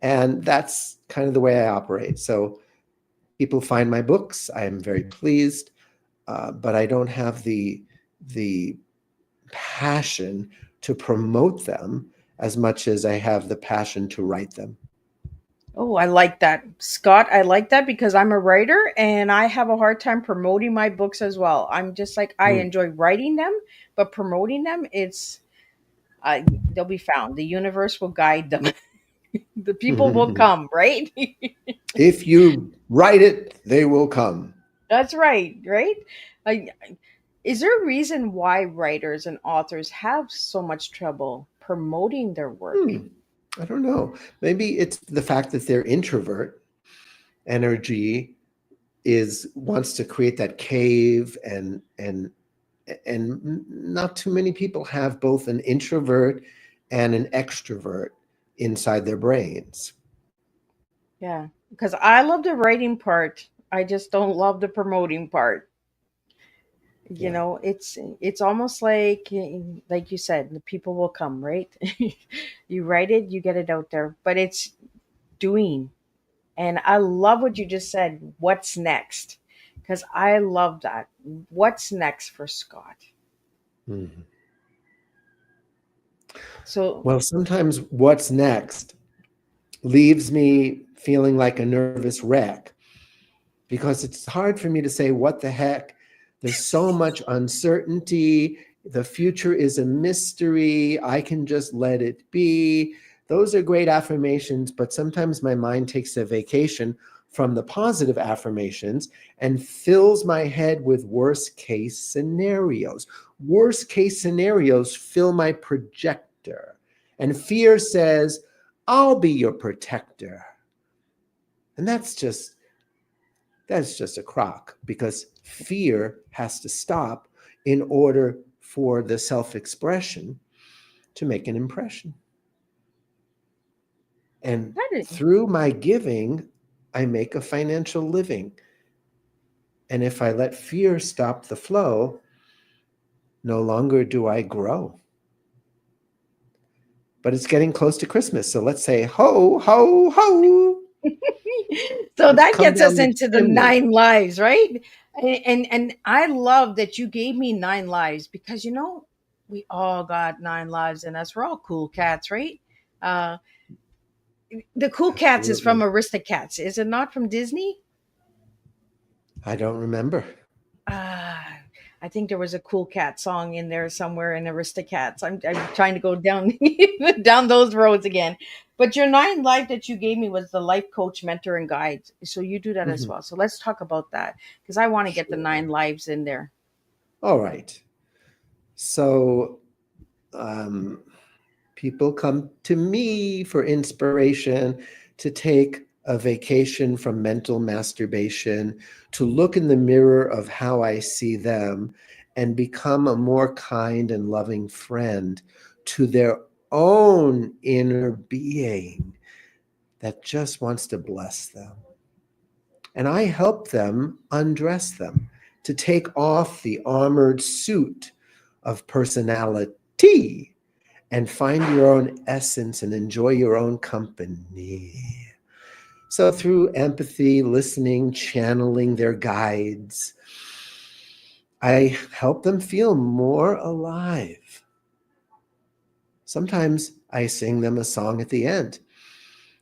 And that's kind of the way I operate. So people find my books. I am very pleased, but I don't have the passion to promote them as much as I have the passion to write them. Oh, I like that. Scott, I like that because I'm a writer and I have a hard time promoting my books as well. I'm just like, I enjoy writing them, but promoting them, they'll be found. The universe will guide them. The people will come, right? If you write it, they will come. That's right, right? I, is there a reason why writers and authors have so much trouble promoting their work? I don't know. Maybe it's the fact that their introvert energy wants to create that cave, and not too many people have both an introvert and an extrovert inside their brains. Yeah, because I love the writing part. I just don't love the promoting part. Yeah. It's almost like you said, the people will come, right? You write it, you get it out there, but it's doing. And I love what you just said. What's next? Because I love that. What's next for Scott? Mhm. So, Well, sometimes what's next leaves me feeling like a nervous wreck, because it's hard for me to say, what the heck? There's so much uncertainty. The future is a mystery. I can just let it be. Those are great affirmations, but sometimes my mind takes a vacation from the positive affirmations and fills my head with worst case scenarios. Worst case scenarios fill my projector. And fear says, I'll be your protector. And that's just a crock, because fear has to stop in order for the self-expression to make an impression. And that is, through my giving, I make a financial living. And if I let fear stop the flow, no longer do I grow. But it's getting close to Christmas, so let's say ho, ho, ho. so Let's that come gets us down the into the chimney. 9 lives, right? And I love that you gave me 9 lives because we all got 9 lives in us. We're all cool cats, right? Uh, The Cool Cats is from Absolutely. Aristocats. Is it not from Disney? I don't remember. Ah, I think there was a Cool Cat song in there somewhere in Aristocats. I'm trying to go down down those roads again. But your 9 life that you gave me was the life coach, mentor, and guide. So you do that as Mhm. well. So let's talk about that because I want to get the Sure. 9 lives in there. All right. So um, people come to me for inspiration to take a vacation from mental masturbation, to look in the mirror of how I see them and become a more kind and loving friend to their own inner being that just wants to bless them. And I help them undress them to take off the armored suit of personality and find your own essence and enjoy your own company. So, through empathy, listening, channeling their guides, I help them feel more alive. Sometimes I sing them a song at the end,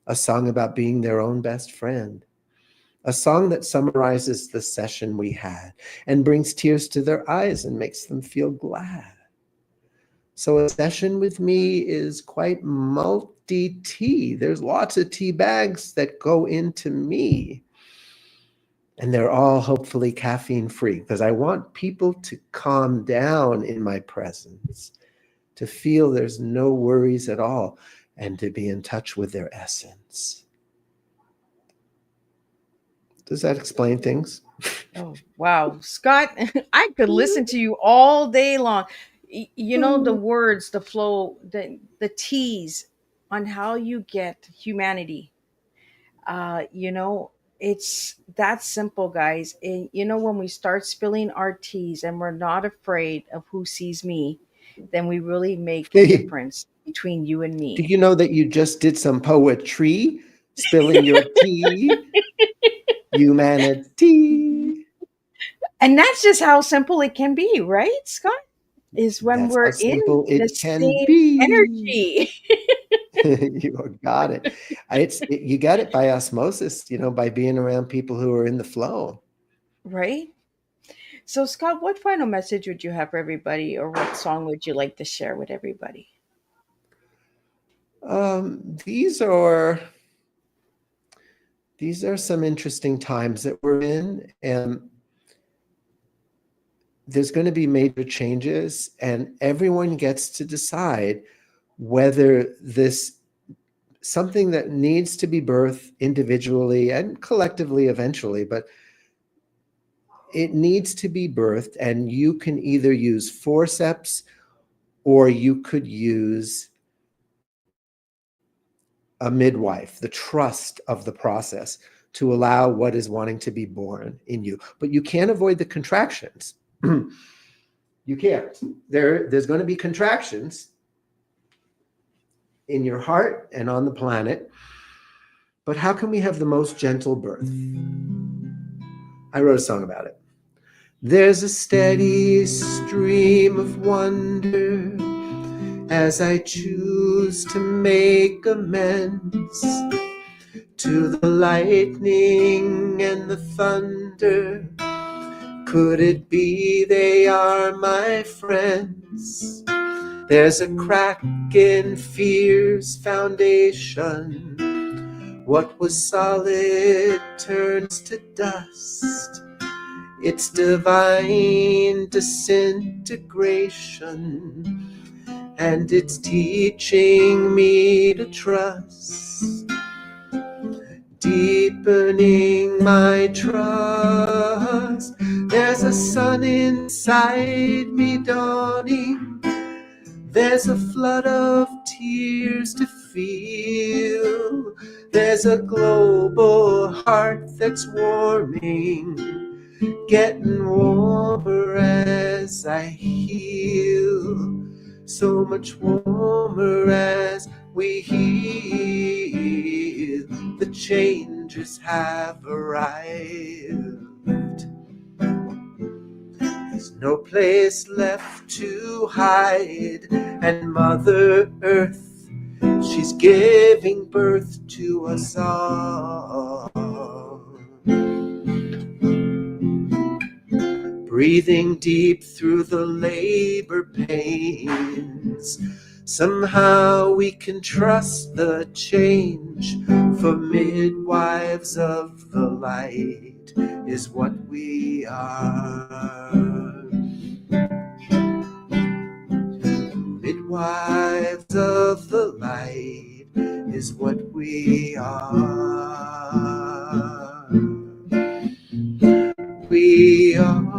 a song about being their own best friend, a song that summarizes the session we had and brings tears to their eyes and makes them feel glad. So a session with me is quite multi-tea. There's lots of tea bags that go into me. And they're all hopefully caffeine free because I want people to calm down in my presence, to feel there's no worries at all, and to be in touch with their essence. Does that explain things? Oh, wow. Scott, I could listen to you all day long. You know, the words, the flow, the tease on how you get humanity. You know, it's that simple, guys. And, you know, when we start spilling our teas and we're not afraid of who sees me, then we really make a Do difference between you and me. you know that you just did some poetry, spilling your tea, humanity? And that's just how simple it can be, right, Scott? Is when That's how we're in simple the it can same be. energy. You got it. You got it by osmosis, by being around people who are in the flow. Right? So, Scott, what final message would you have for everybody, or what song would you like to share with everybody? These are some interesting times that we're in, and there's going to be major changes, and everyone gets to decide whether this something that needs to be birthed individually and collectively eventually, but it needs to be birthed, and you can either use forceps or you could use a midwife, the trust of the process to allow what is wanting to be born in you. But you can't avoid the contractions. You can't. There's going to be contractions in your heart and on the planet. But how can we have the most gentle birth? I wrote a song about it. There's a steady stream of wonder as I choose to make amends to the lightning and the thunder. Could it be they are my friends? There's a crack in fear's foundation. What was solid turns to dust. It's divine disintegration, and it's teaching me to trust, deepening my trust. There's a sun inside me dawning. There's a flood of tears to feel. There's a global heart that's warming, getting warmer as I heal. So much warmer as we heal. The changes have arrived. There's no place left to hide, and Mother Earth She's giving birth to us all. Breathing deep through the labor pains. Somehow we can trust the change, for midwives of the light is what we are. Midwives of the light is what we are. We are.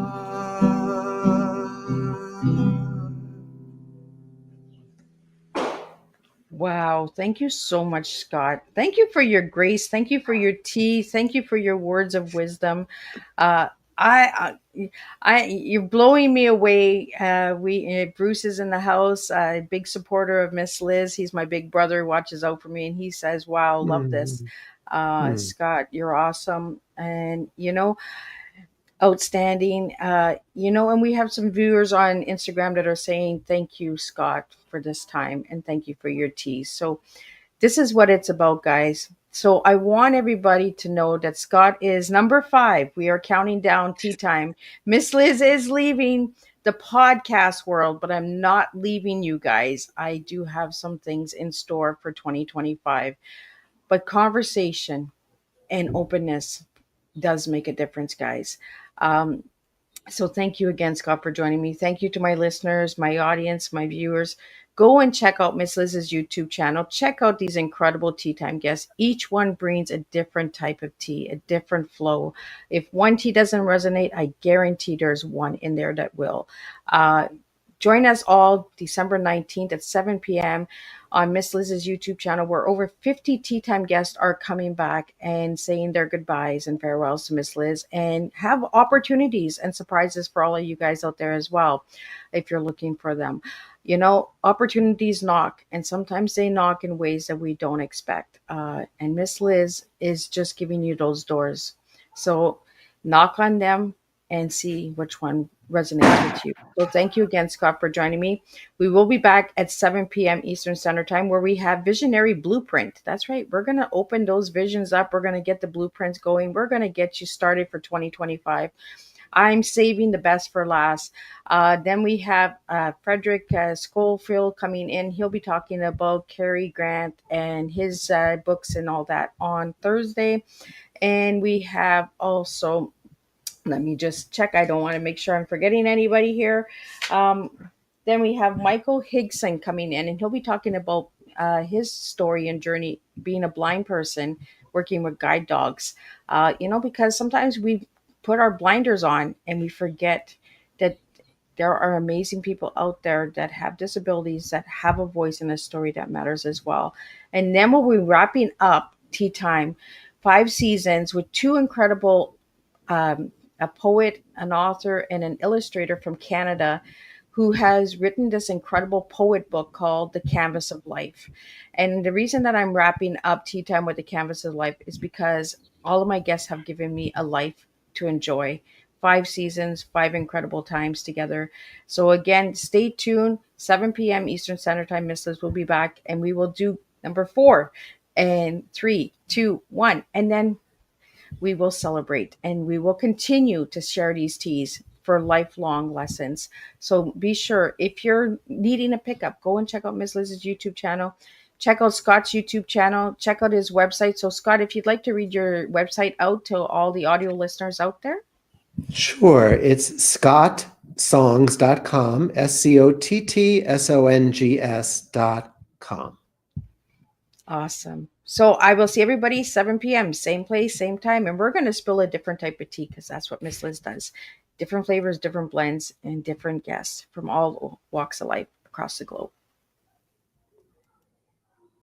Wow. Thank you so much, Scott. Thank you for your grace. Thank you for your tea. Thank you for your words of wisdom. Uh, you're blowing me away. Bruce is in the house, big supporter of Miss Liz. He's my big brother, watches out for me, and he says, "Wow, love this, Scott. You're awesome." And outstanding. And we have some viewers on Instagram that are saying, "Thank you, Scott, for this time, and thank you for your tea." So this is what it's about, guys. So I want everybody to know that Scott is number 5. We are counting down tea time. Miss Liz is leaving the podcast world, but I'm not leaving you guys. I do have some things in store for 2025. But conversation and openness does make a difference, guys. Um, so thank you again, Scott, for joining me. Thank you to my listeners, my audience, my viewers. Go and check out Miss Liz's YouTube channel. Check out these incredible tea time guests. Each one brings a different type of tea, a different flow. If one tea doesn't resonate, I guarantee there's one in there that will. Uh, Join us all December 19th at 7 p.m. on Miss Liz's YouTube channel, where over 50 Tea Time guests are coming back and saying their goodbyes and farewells to Miss Liz, and have opportunities and surprises for all of you guys out there as well, if you're looking for them. Opportunities knock, and sometimes they knock in ways that we don't expect. And Miss Liz is just giving you those doors. So knock on them and see which one resonates with you. So thank you again, Scott, for joining me. We will be back at 7 p.m. Eastern Standard Time, where we have Visionary Blueprint. That's right. We're going to open those visions up. We're going to get the blueprints going. We're going to get you started for 2025. I'm saving the best for last. Then we have Frederick Schofield coming in. He'll be talking about Cary Grant and his books and all that on Thursday. And we have also, let me just check. I don't want to make sure I'm forgetting anybody here. Then we have Michael Higson coming in, and he'll be talking about his story and journey being a blind person working with guide dogs. Because sometimes we put our blinders on and we forget that there are amazing people out there that have disabilities, that have a voice and a story that matters as well. And then we'll be wrapping up Tea Time, 5 seasons with 2 incredible a poet, an author, and an illustrator from Canada who has written this incredible poet book called The Canvas of Life. And the reason that I'm wrapping up Tea Time with The Canvas of Life is because all of my guests have given me a life to enjoy. 5 seasons, 5 incredible times together. So again, stay tuned. 7 p.m. Eastern Standard Time, Miss Liz will be back, and we will do number 4 and 3, 2, 1. And then we will celebrate, and we will continue to share these teas for lifelong lessons. So be sure, if you're needing a pickup, go and check out Ms. Liz's YouTube channel. Check out Scott's YouTube channel. Check out his website. So Scott, if you'd like to read your website out to all the audio listeners out there. Sure. It's scottsongs.com, SCOTTSONGS.com. Awesome. So I will see everybody 7 p.m., same place, same time. And we're going to spill a different type of tea, because that's what Miss Liz does. Different flavors, different blends, and different guests from all walks of life across the globe.